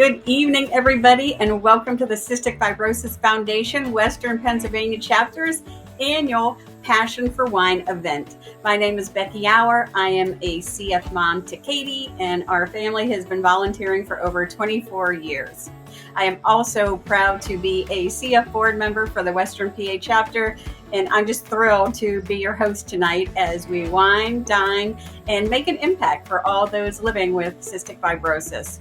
Good evening, everybody, and welcome to the Cystic Fibrosis Foundation Western Pennsylvania Chapter's annual Passion for Wine event. My name is Becky Auer. I am a CF mom to Katie, and our family has been volunteering for over 24 years. I am also proud to be a CF board member for the Western PA chapter, and I'm just thrilled to be your host tonight as we wine, dine, and make an impact for all those living with cystic fibrosis.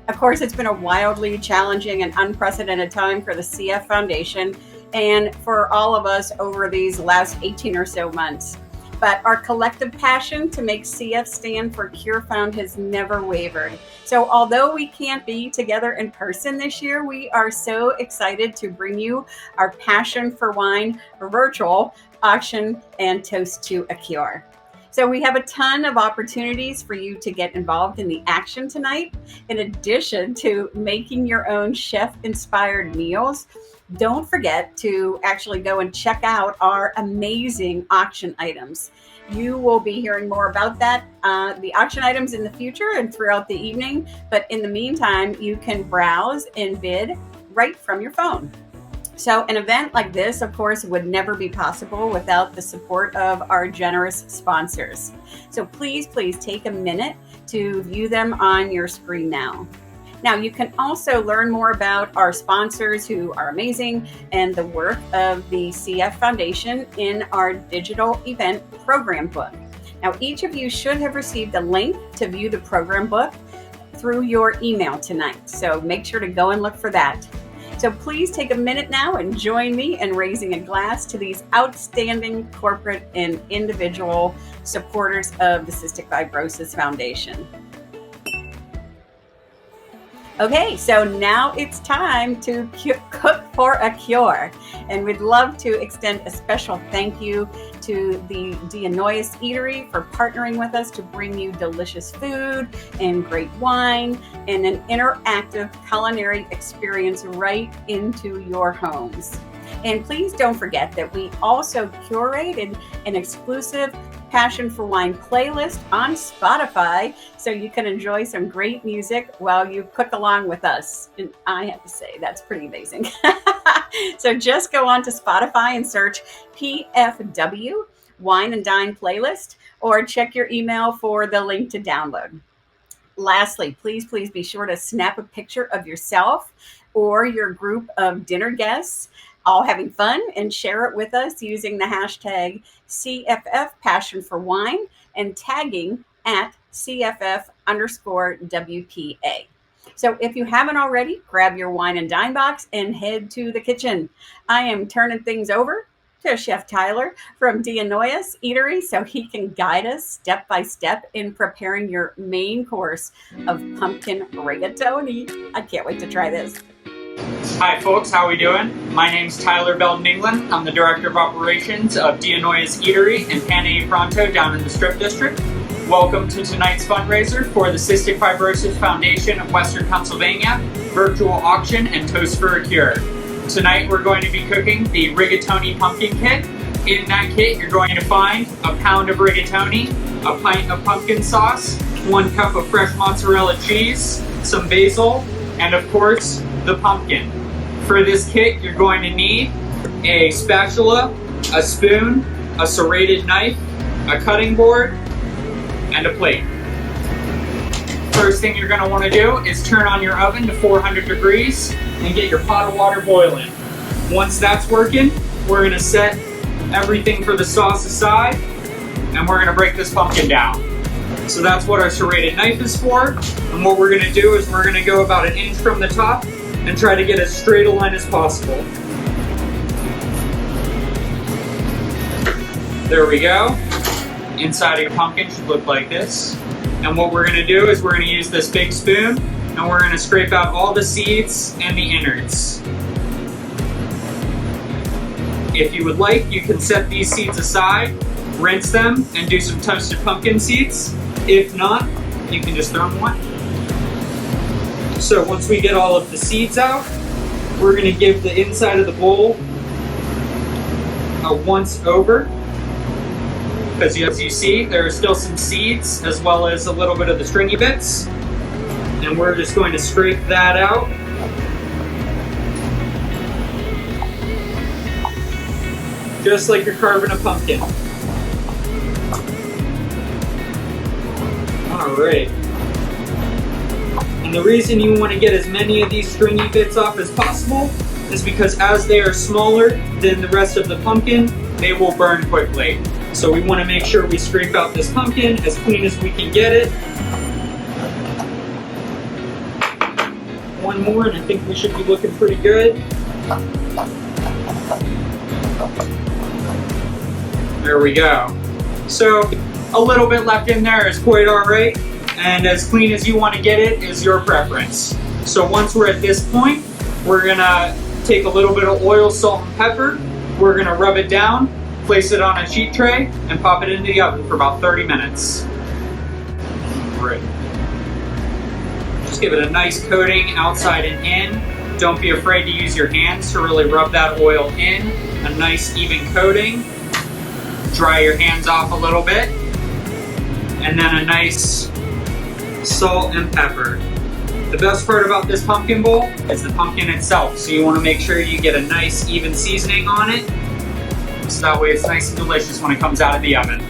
Of course, it's been a wildly challenging and unprecedented time for the CF Foundation and for all of us over these last 18 or so months. But our collective passion to make CF stand for Cure Found has never wavered. So although we can't be together in person this year, we are so excited to bring you our Passion for Wine virtual auction and Toast to a Cure. So we have a ton of opportunities for you to get involved in the action tonight. In addition to making your own chef-inspired meals, don't forget to actually go and check out our amazing auction items. You will be hearing more about that, the auction items in the future and throughout the evening. But in the meantime, you can browse and bid right from your phone. So an event like this, of course, would never be possible without the support of our generous sponsors. So please take a minute to view them on your screen now. Now, you can also learn more about our sponsors who are amazing and the work of the CF Foundation in our digital event program book. Now, each of you should have received a link to view the program book through your email tonight. So make sure to go and look for that. So please take a minute now and join me in raising a glass to these outstanding corporate and individual supporters of the Cystic Fibrosis Foundation. Okay, so now it's time to cook for a cure. And we'd love to extend a special thank you to the Dianoias Eatery for partnering with us to bring you delicious food and great wine and an interactive culinary experience right into your homes. And please don't forget that we also curated an exclusive Passion for Wine playlist on Spotify, so you can enjoy some great music while you cook along with us. And I have to say, that's pretty amazing. So just go on to Spotify and search PFW Wine and Dine playlist, or check your email for the link to download. Lastly, please be sure to snap a picture of yourself or your group of dinner guests all having fun, and share it with us using the hashtag CFF Passion for Wine and tagging at CFF_WPA. So if you haven't already, grab your wine and dine box and head to the kitchen. I am turning things over to Chef Tyler from Dianoias Eatery so he can guide us step by step in preparing your main course of pumpkin rigatoni. I can't wait to try this. Hi folks, how are we doing? My name's Tyler Belton England. I'm the Director of Operations of Dianoias Eatery in Pan A Pronto down in the Strip District. Welcome to tonight's fundraiser for the Cystic Fibrosis Foundation of Western Pennsylvania virtual auction and Toast for a Cure. Tonight we're going to be cooking the rigatoni pumpkin kit. In that kit you're going to find a pound of rigatoni, a pint of pumpkin sauce, 1 cup of fresh mozzarella cheese, some basil, and of course the pumpkin. For this kit, you're going to need a spatula, a spoon, a serrated knife, a cutting board, and a plate. First thing you're going to want to do is turn on your oven to 400 degrees and get your pot of water boiling. Once that's working, we're going to set everything for the sauce aside, and we're going to break this pumpkin down. So that's what our serrated knife is for. And what we're going to do is we're going to go about 1 inch from the top and try to get as straight a line as possible. There we go. Inside of your pumpkin should look like this. And what we're going to do is we're going to use this big spoon and we're going to scrape out all the seeds and the innards. If you would like, you can set these seeds aside, rinse them, and do some toasted pumpkin seeds. If not, you can just throw them away. So once we get all of the seeds out, we're going to give the inside of the bowl a once over. Because as you see, there are still some seeds as well as a little bit of the stringy bits. And we're just going to scrape that out. Just like you're carving a pumpkin. Alright. And the reason you want to get as many of these stringy bits off as possible is because as they are smaller than the rest of the pumpkin, they will burn quickly. So we want to make sure we scrape out this pumpkin as clean as we can get it. One more and I think we should be looking pretty good. There we go. So a little bit left in there is quite alright, and as clean as you want to get it is your preference. So once we're at this point, we're gonna take a little bit of oil, salt, and pepper. We're gonna rub it down, place it on a sheet tray, and pop it into the oven for about 30 minutes. Great. Just give it a nice coating outside and in. Don't be afraid to use your hands to really rub that oil in. A nice even coating. Dry your hands off a little bit. And then a nice salt and pepper. The best part about this pumpkin bowl is the pumpkin itself. So you want to make sure you get a nice even seasoning on it. So that way it's nice and delicious when it comes out of the oven.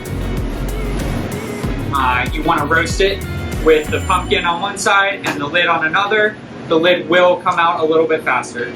You want to roast it with the pumpkin on one side and the lid on another. The lid will come out a little bit faster.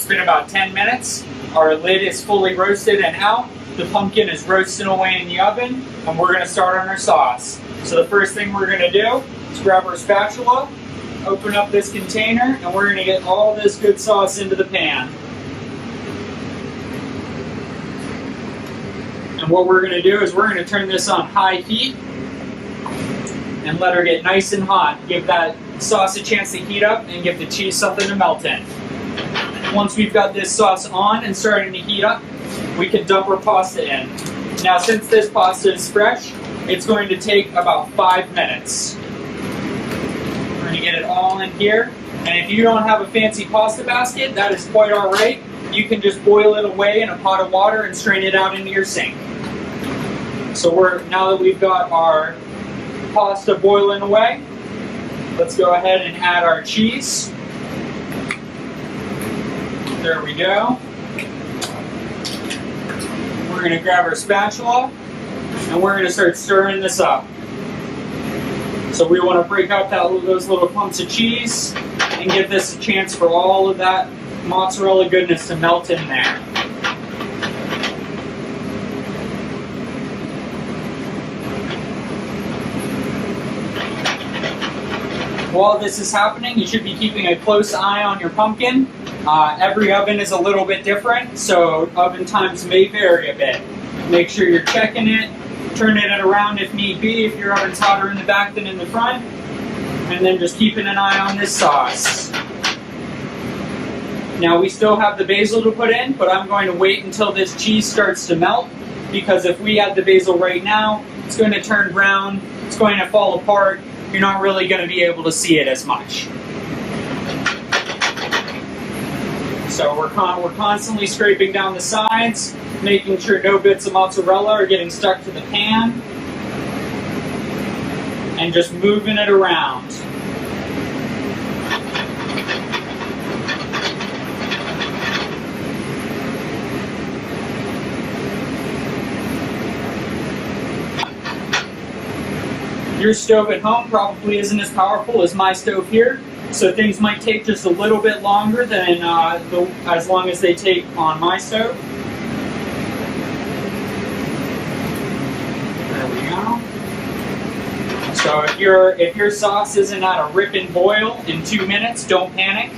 It's been about 10 minutes. Our lid is fully roasted and out. The pumpkin is roasting away in the oven, and we're going to start on our sauce. So the first thing we're going to do is grab our spatula, open up this container, and we're going to get all this good sauce into the pan. And what we're going to do is we're going to turn this on high heat and let her get nice and hot. Give that sauce a chance to heat up and give the cheese something to melt in. Once we've got this sauce on and starting to heat up, we can dump our pasta in. Now, since this pasta is fresh, it's going to take about 5 minutes. We're going to get it all in here. And if you don't have a fancy pasta basket, that is quite all right. You can just boil it away in a pot of water and strain it out into your sink. So now that we've got our pasta boiling away, let's go ahead and add our cheese. There we go. We're going to grab our spatula and we're going to start stirring this up. So we want to break up those little clumps of cheese and give this a chance for all of that mozzarella goodness to melt in there. While this is happening, you should be keeping a close eye on your pumpkin. Every oven is a little bit different, so oven times may vary a bit. Make sure you're checking it, turning it around if need be, if your oven's hotter in the back than in the front, and then just keeping an eye on this sauce. Now we still have the basil to put in, but I'm going to wait until this cheese starts to melt, because if we add the basil right now, it's going to turn brown, it's going to fall apart, you're not really going to be able to see it as much. So we're constantly scraping down the sides, making sure no bits of mozzarella are getting stuck to the pan, and just moving it around. Your stove at home probably isn't as powerful as my stove here, so things might take just a little bit longer than as long as they take on my stove. There we go. So if your sauce isn't at a ripping boil in 2 minutes, don't panic.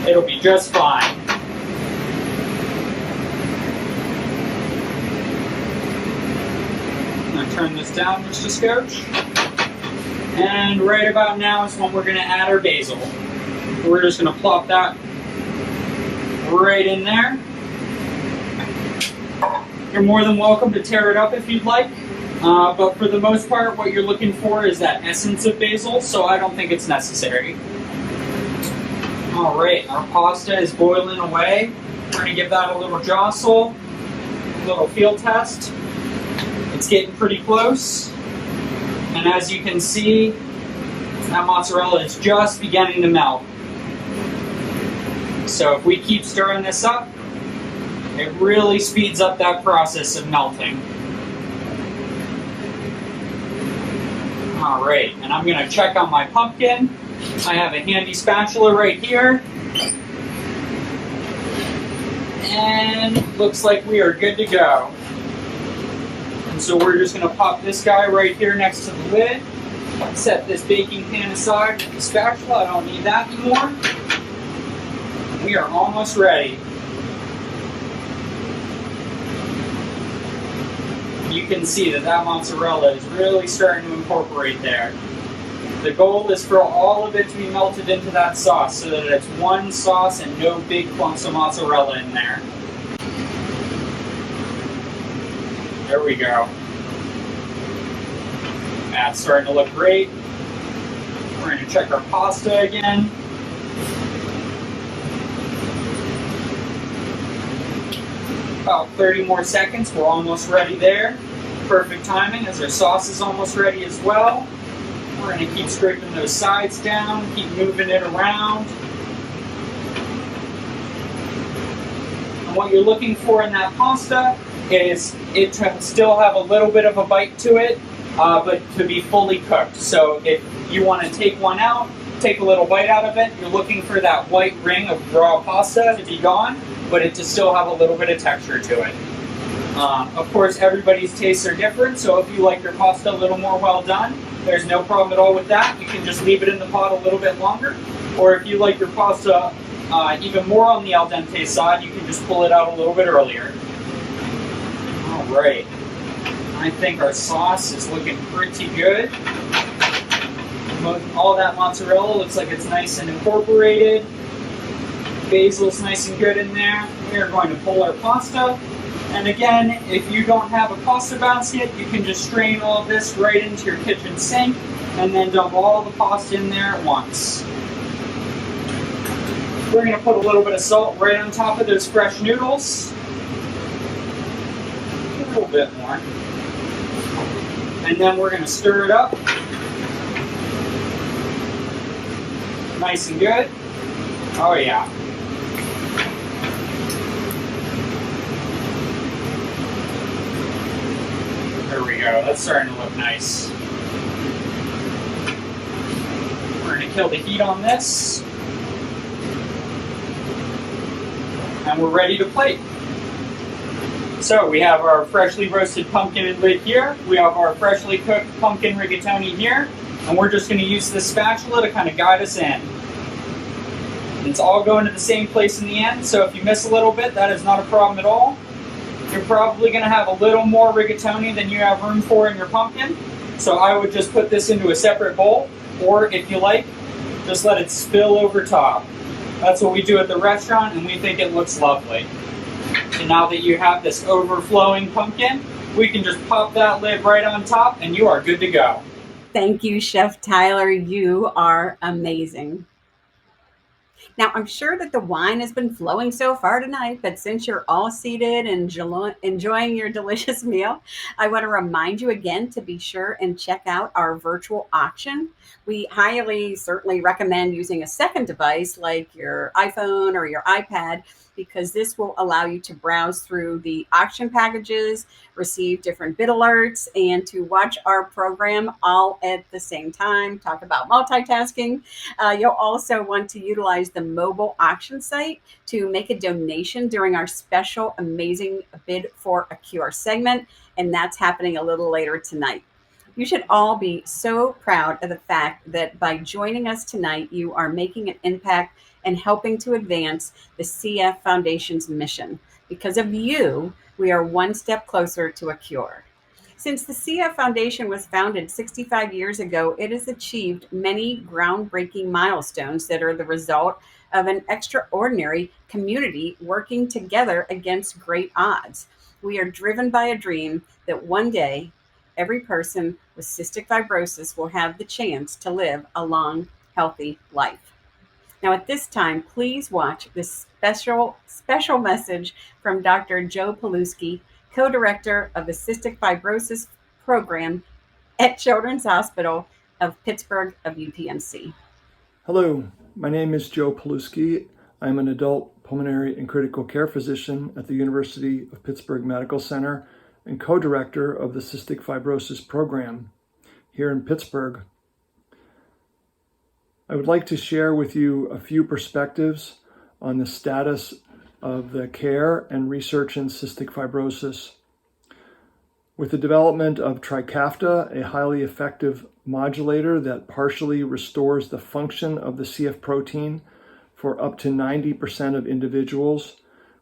It'll be just fine. I'm going to turn this down just a skosh. And right about now is when we're going to add our basil. We're just going to plop that right in there. You're more than welcome to tear it up if you'd like, but for the most part what you're looking for is that essence of basil, so I don't think it's necessary. Alright, our pasta is boiling away. We're going to give that a little jostle, a little feel test. It's getting pretty close. And as you can see, that mozzarella is just beginning to melt. So if we keep stirring this up, it really speeds up that process of melting. Alright, and I'm going to check on my pumpkin. I have a handy spatula right here. And looks like we are good to go. And so we're just going to pop this guy right here next to the lid. Set this baking pan aside with the spatula. I don't need that anymore. We are almost ready. You can see that mozzarella is really starting to incorporate there. The goal is for all of it to be melted into that sauce so that it's one sauce and no big clumps of mozzarella in there. There we go. That's starting to look great. We're going to check our pasta again. About 30 more seconds, we're almost ready there. Perfect timing as our sauce is almost ready as well. We're going to keep scraping those sides down, keep moving it around. And what you're looking for in that pasta is it to still have a little bit of a bite to it, but to be fully cooked. So if you want to take one out, take a little bite out of it, you're looking for that white ring of raw pasta to be gone, but it to still have a little bit of texture to it. Of course, everybody's tastes are different, so if you like your pasta a little more well done, there's no problem at all with that. You can just leave it in the pot a little bit longer, or if you like your pasta even more on the al dente side, you can just pull it out a little bit earlier. All right, I think our sauce is looking pretty good. All that mozzarella looks like it's nice and incorporated. Basil's nice and good in there. We are going to pull our pasta. And again, if you don't have a pasta basket, you can just strain all of this right into your kitchen sink and then dump all the pasta in there at once. We're going to put a little bit of salt right on top of those fresh noodles. A little bit more. And then we're going to stir it up. Nice and good. Oh yeah. There we go. That's starting to look nice. We're going to kill the heat on this. And we're ready to plate. So we have our freshly roasted pumpkin and lid here. We have our freshly cooked pumpkin rigatoni here. And we're just going to use this spatula to kind of guide us in. And it's all going to the same place in the end, so if you miss a little bit, that is not a problem at all. You're probably going to have a little more rigatoni than you have room for in your pumpkin, so I would just put this into a separate bowl, or if you like, just let it spill over top. That's what we do at the restaurant, and we think it looks lovely. And now that you have this overflowing pumpkin, we can just pop that lid right on top, and you are good to go. Thank you, Chef Tyler. You are amazing. Now, I'm sure that the wine has been flowing so far tonight, but since you're all seated and enjoying your delicious meal, I want to remind you again to be sure and check out our virtual auction. We highly certainly recommend using a second device like your iPhone or your iPad, because this will allow you to browse through the auction packages, receive different bid alerts, and to watch our program all at the same time. Talk about multitasking. You'll also want to utilize the mobile auction site to make a donation during our special amazing Bid for a Cure segment, and that's happening a little later tonight. You should all be so proud of the fact that by joining us tonight, you are making an impact and helping to advance the CF Foundation's mission. Because of you, we are one step closer to a cure. Since the CF Foundation was founded 65 years ago, it has achieved many groundbreaking milestones that are the result of an extraordinary community working together against great odds. We are driven by a dream that one day, every person with cystic fibrosis will have the chance to live a long, healthy life. Now, at this time, please watch this special message from Dr. Joe Paluski, co-director of the Cystic Fibrosis Program at Children's Hospital of Pittsburgh of UPMC. Hello, my name is Joe Paluski. I'm an adult pulmonary and critical care physician at the University of Pittsburgh Medical Center and co-director of the Cystic Fibrosis Program here in Pittsburgh. I would like to share with you a few perspectives on the status of the care and research in cystic fibrosis. With the development of Trikafta, a highly effective modulator that partially restores the function of the CF protein for up to 90% of individuals,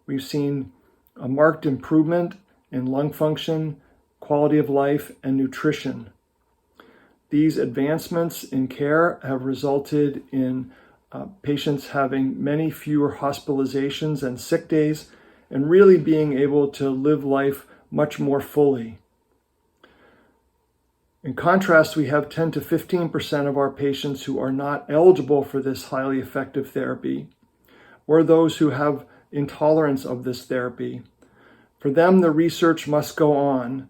we've seen a marked improvement in lung function, quality of life, and nutrition. These advancements in care have resulted in patients having many fewer hospitalizations and sick days, and really being able to live life much more fully. In contrast, we have 10 to 15% of our patients who are not eligible for this highly effective therapy, or those who have intolerance of this therapy. For them, the research must go on,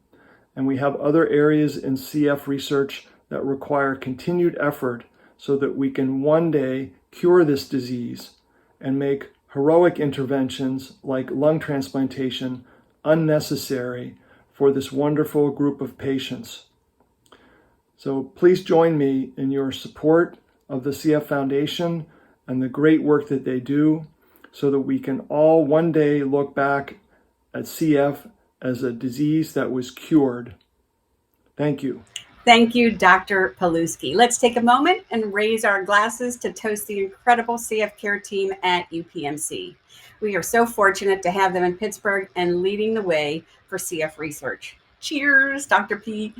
and we have other areas in CF research that require continued effort so that we can one day cure this disease and make heroic interventions like lung transplantation unnecessary for this wonderful group of patients. So please join me in your support of the CF Foundation and the great work that they do so that we can all one day look back at CF as a disease that was cured. Thank you. Thank you, Dr. Paluski. Let's take a moment and raise our glasses to toast the incredible CF care team at UPMC. We are so fortunate to have them in Pittsburgh and leading the way for CF research. Cheers, Dr. P.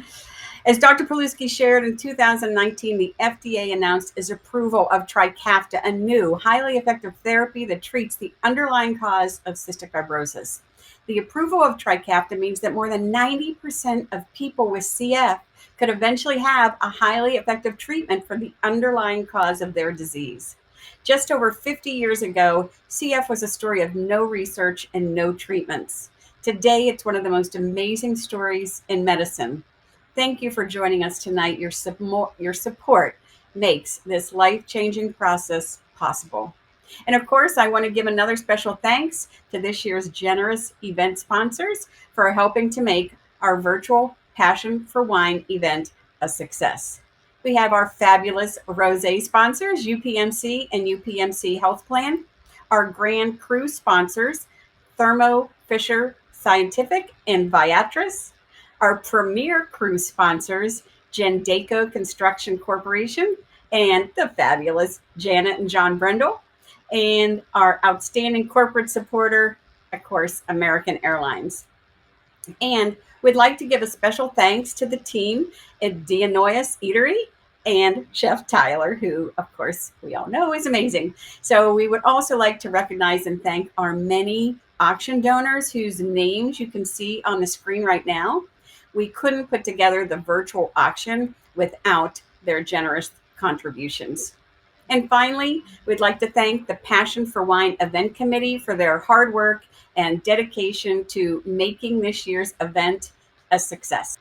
As Dr. Paluski shared, in 2019, the FDA announced its approval of Trikafta, a new, highly effective therapy that treats the underlying cause of cystic fibrosis. The approval of Trikafta means that more than 90% of people with CF could eventually have a highly effective treatment for the underlying cause of their disease. Just over 50 years ago, CF was a story of no research and no treatments. Today, it's one of the most amazing stories in medicine. Thank you for joining us tonight. Your support makes this life-changing process possible. And of course, I want to give another special thanks to this year's generous event sponsors for helping to make our virtual Passion for Wine event a success. We have our fabulous rosé sponsors, UPMC and UPMC Health Plan, our Grand Cru sponsors, Thermo Fisher Scientific and Viatris, our premier cruise sponsors, Gendaco Construction Corporation, and the fabulous Janet and John Brendel, and our outstanding corporate supporter, of course, American Airlines. And we'd like to give a special thanks to the team at Dianoias Eatery and Chef Tyler, who, of course, we all know is amazing. So we would also like to recognize and thank our many auction donors whose names you can see on the screen right now. We couldn't put together the virtual auction without their generous contributions. And finally, we'd like to thank the Passion for Wine Event Committee for their hard work and dedication to making this year's event a success.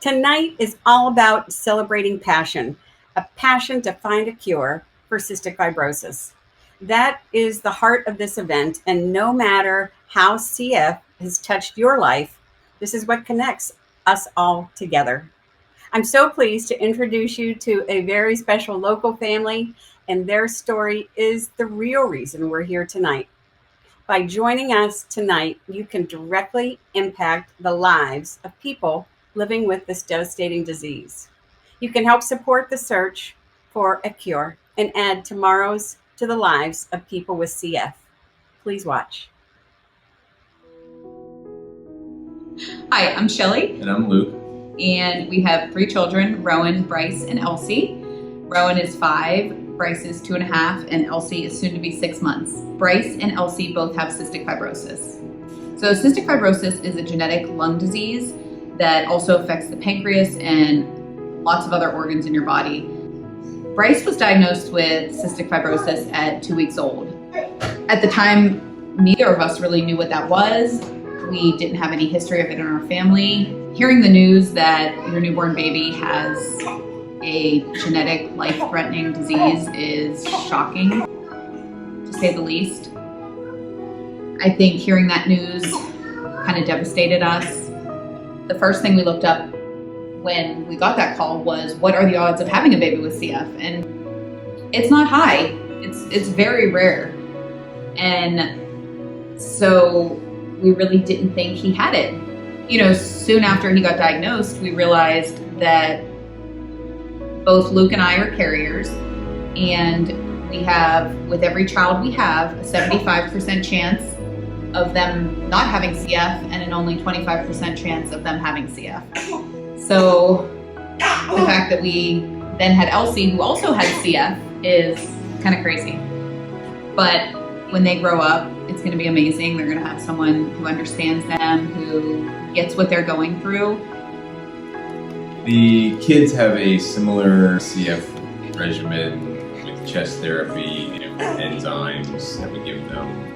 Tonight is all about celebrating passion, a passion to find a cure for cystic fibrosis. That is the heart of this event, and no matter how CF has touched your life, this is what connects us all together. I'm so pleased to introduce you to a very special local family, and their story is the real reason we're here tonight. By joining us tonight, you can directly impact the lives of people living with this devastating disease. You can help support the search for a cure and add tomorrow's to the lives of people with CF. Please watch. Hi, I'm Shelly. And I'm Luke. And we have 3 children, Rowan, Bryce, and Elsie. Rowan is 5, Bryce is 2.5, and Elsie is soon to be 6 months. Bryce and Elsie both have cystic fibrosis. So cystic fibrosis is a genetic lung disease that also affects the pancreas and lots of other organs in your body. Bryce was diagnosed with cystic fibrosis at 2 weeks old. At the time, neither of us really knew what that was. We didn't have any history of it in our family. Hearing the news that your newborn baby has a genetic life-threatening disease is shocking, to say the least. I think hearing that news kind of devastated us. The first thing we looked up when we got that call was, what are the odds of having a baby with CF? And it's not high. It's very rare. And so we really didn't think he had it. Soon after he got diagnosed, we realized that both Luke and I are carriers, and we have, with every child we have, a 75% chance of them not having CF and an only 25% chance of them having CF. So the fact that we then had Elsie, who also had CF, is kind of crazy. But when they grow up, it's going to be amazing. They're going to have someone who understands them, who gets what they're going through. The kids have a similar CF regimen with chest therapy and enzymes that we give them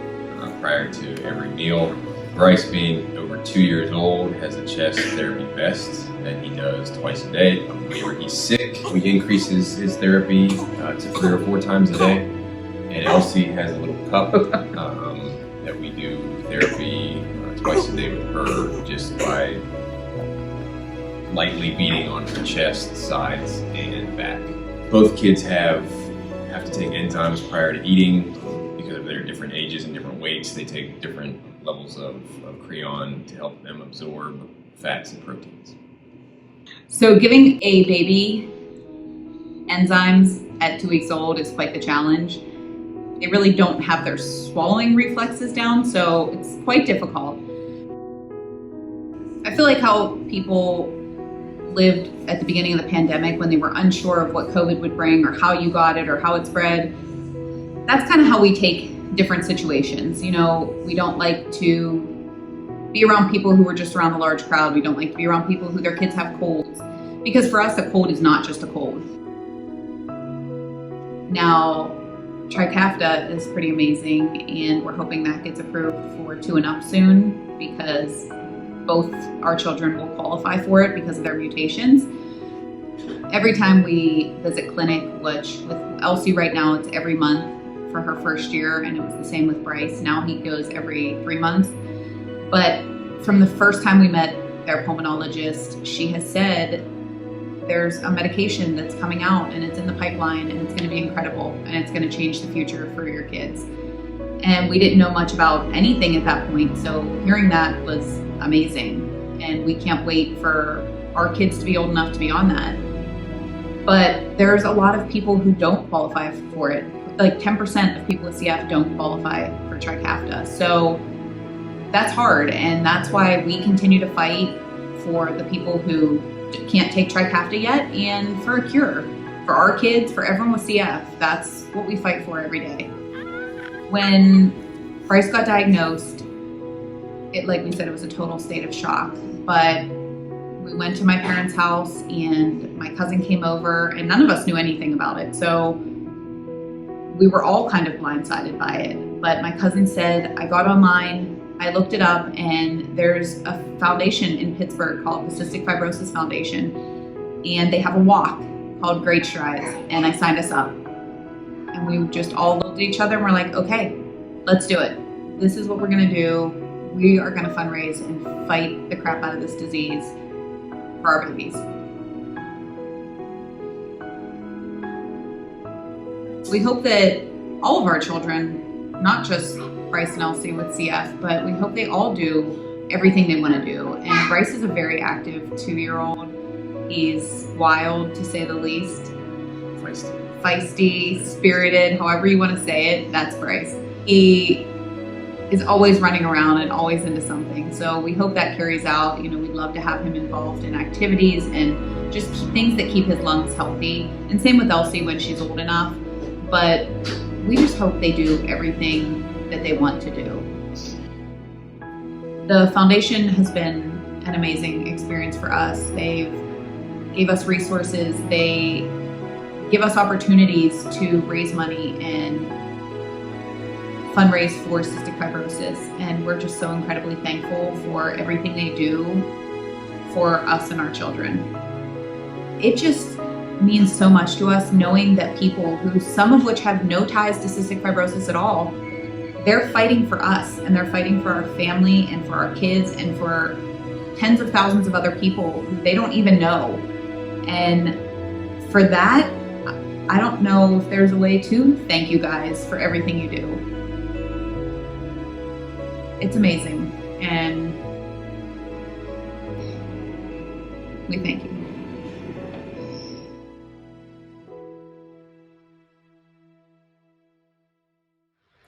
prior to every meal. Bryce, being over 2 years old, has a chest therapy vest that he does twice a day. Whenever he's sick, we increase his therapy to 3 or 4 times a day. And Elsie has a little cup that we do therapy twice a day with her, just by lightly beating on her chest, sides, and back. Both kids have to take enzymes prior to eating because of their different ages and different weights. They take different levels of creon to help them absorb fats and proteins. So giving a baby enzymes at 2 weeks old is quite the challenge. They really don't have their swallowing reflexes down, so it's quite difficult. I feel like how people lived at the beginning of the pandemic when they were unsure of what COVID would bring or how you got it or how it spread. That's kind of how we take different situations. You know, we don't like to be around people who are just around a large crowd. We don't like to be around people who their kids have colds, because for us, a cold is not just a cold. Now, Trikafta is pretty amazing, and we're hoping that gets approved for 2 and up soon, because both our children will qualify for it because of their mutations. Every time we visit clinic, which with Elsie right now, it's every month for her first year, and it was the same with Bryce. Now he goes every 3 months. But from the first time we met their pulmonologist, she has said there's a medication that's coming out and it's in the pipeline and it's going to be incredible and it's going to change the future for your kids. And we didn't know much about anything at that point, so hearing that was amazing. And we can't wait for our kids to be old enough to be on that. But there's a lot of people who don't qualify for it. Like 10% of people with CF don't qualify for Trikafta. So that's hard, and that's why we continue to fight for the people who can't take Trikafta yet and for a cure. For our kids, for everyone with CF, that's what we fight for every day. When Bryce got diagnosed, like we said, it was a total state of shock. But we went to my parents' house and my cousin came over and none of us knew anything about it. So we were all kind of blindsided by it. But my cousin said, I got online, I looked it up, and there's a foundation in Pittsburgh called the Cystic Fibrosis Foundation, and they have a walk called Great Strides, and I signed us up. And we just all looked at each other and we're like, okay, let's do it. This is what we're gonna do. We are gonna fundraise and fight the crap out of this disease for our babies. We hope that all of our children, not just Bryce and Elsie with CF, but we hope they all do everything they want to do. And Bryce is a very active 2-year-old. He's wild, to say the least. Feisty, spirited, however you want to say it, that's Bryce. He is always running around and always into something. So we hope that carries out. You know, we'd love to have him involved in activities and just things that keep his lungs healthy. And same with Elsie when she's old enough. But we just hope they do everything that they want to do. The foundation has been an amazing experience for us. They gave us resources. They give us opportunities to raise money and fundraise for cystic fibrosis. And we're just so incredibly thankful for everything they do for us and our children. It just means so much to us knowing that people who, some of which have no ties to cystic fibrosis at all, they're fighting for us, and they're fighting for our family and for our kids and for tens of thousands of other people who they don't even know. And for that, I don't know if there's a way to thank you guys for everything you do. It's amazing, and we thank you.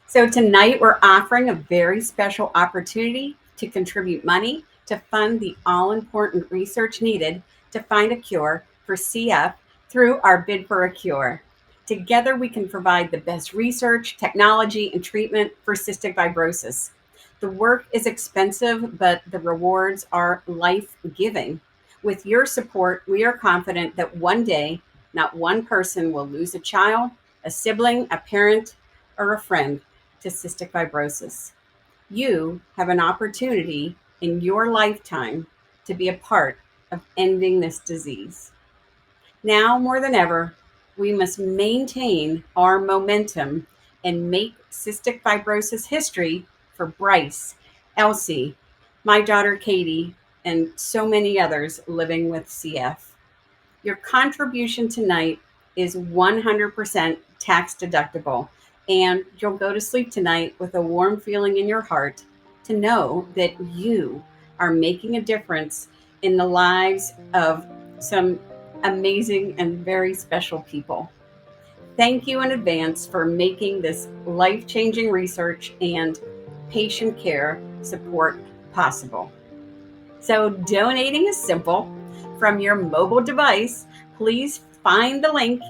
So tonight we're offering a very special opportunity to contribute money to fund the all-important research needed to find a cure for CF through our Bid for a Cure. Together we can provide the best research, technology, and treatment for cystic fibrosis. The work is expensive, but the rewards are life-giving. With your support, we are confident that one day, not one person will lose a child, a sibling, a parent, or a friend to cystic fibrosis. You have an opportunity in your lifetime to be a part of ending this disease. Now more than ever, we must maintain our momentum and make cystic fibrosis history for Bryce, Elsie, my daughter Katie, and so many others living with CF. Your contribution tonight is 100% tax deductible, and you'll go to sleep tonight with a warm feeling in your heart to know that you are making a difference in the lives of some amazing and very special people. Thank you in advance for making this life-changing research and patient care support possible. So donating is simple. From your mobile device, please find the link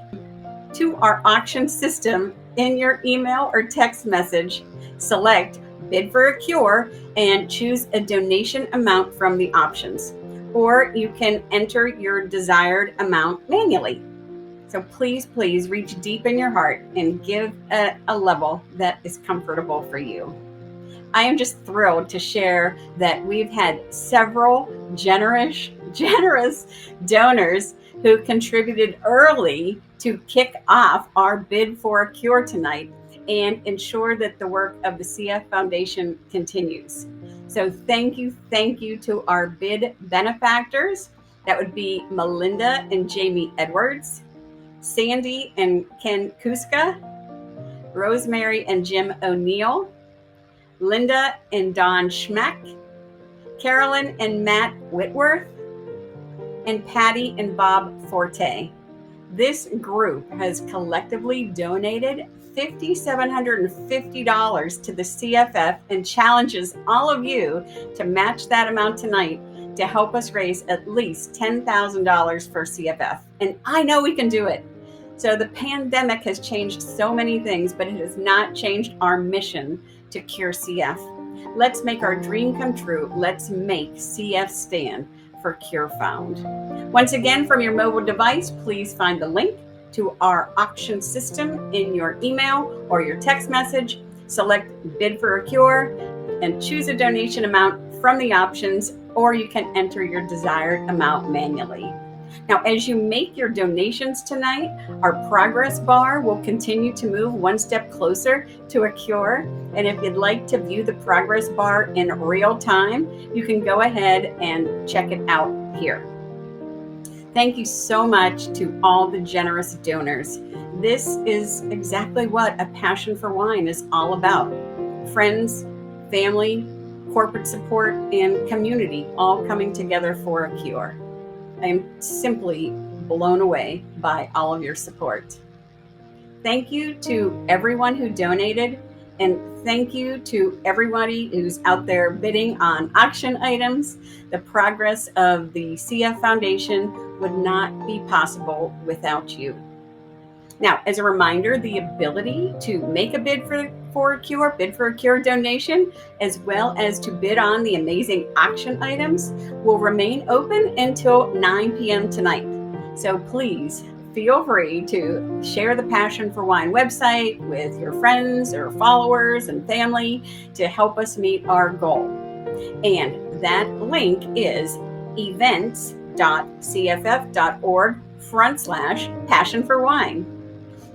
to our auction system in your email or text message. Select Bid for a Cure and choose a donation amount from the options. Or you can enter your desired amount manually. So please reach deep in your heart and give a level that is comfortable for you. I am just thrilled to share that we've had several generous donors who contributed early to kick off our Bid for a Cure tonight and ensure that the work of the CF Foundation continues. So thank you to our bid benefactors. That would be Melinda and Jamie Edwards, Sandy and Ken Kuska, Rosemary and Jim O'Neill, Linda and Don Schmeck, Carolyn and Matt Whitworth, and Patty and Bob Forte. This group has collectively donated $5,750 to the CFF and challenges all of you to match that amount tonight to help us raise at least $10,000 for CFF. And I know we can do it. So the pandemic has changed so many things, but it has not changed our mission to cure CF. Let's make our dream come true. Let's make CF stand for Cure Found. Once again, from your mobile device, please find the link to our auction system in your email or your text message. Select Bid for a Cure and choose a donation amount from the options, or you can enter your desired amount manually. Now, as you make your donations tonight, our progress bar will continue to move one step closer to a cure. And if you'd like to view the progress bar in real time, you can go ahead and check it out here. Thank you so much to all the generous donors. This is exactly what a passion for wine is all about. Friends, family, corporate support, and community all coming together for a cure. I am simply blown away by all of your support. Thank you to everyone who donated, and thank you to everybody who's out there bidding on auction items. The progress of the CF Foundation would not be possible without you. Now, as a reminder, the ability to make a bid for a cure donation, as well as to bid on the amazing auction items, will remain open until 9 p.m. tonight. So please feel free to share the Passion for Wine website with your friends or followers and family to help us meet our goal. And that link is events.cff.org/Passion for Wine.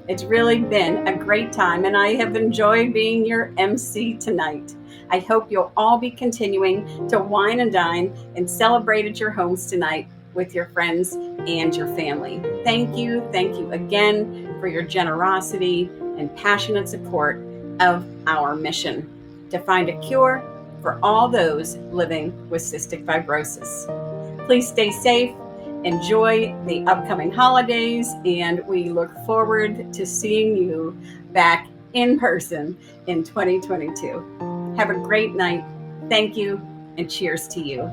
It's really been a great time, and I have enjoyed being your MC tonight. I hope you'll all be continuing to wine and dine and celebrate at your homes tonight with your friends and your family. Thank you again for your generosity and passionate support of our mission to find a cure for all those living with cystic fibrosis. Please stay safe. Enjoy the upcoming holidays, and we look forward to seeing you back in person in 2022. Have a great night. Thank you, and cheers to you.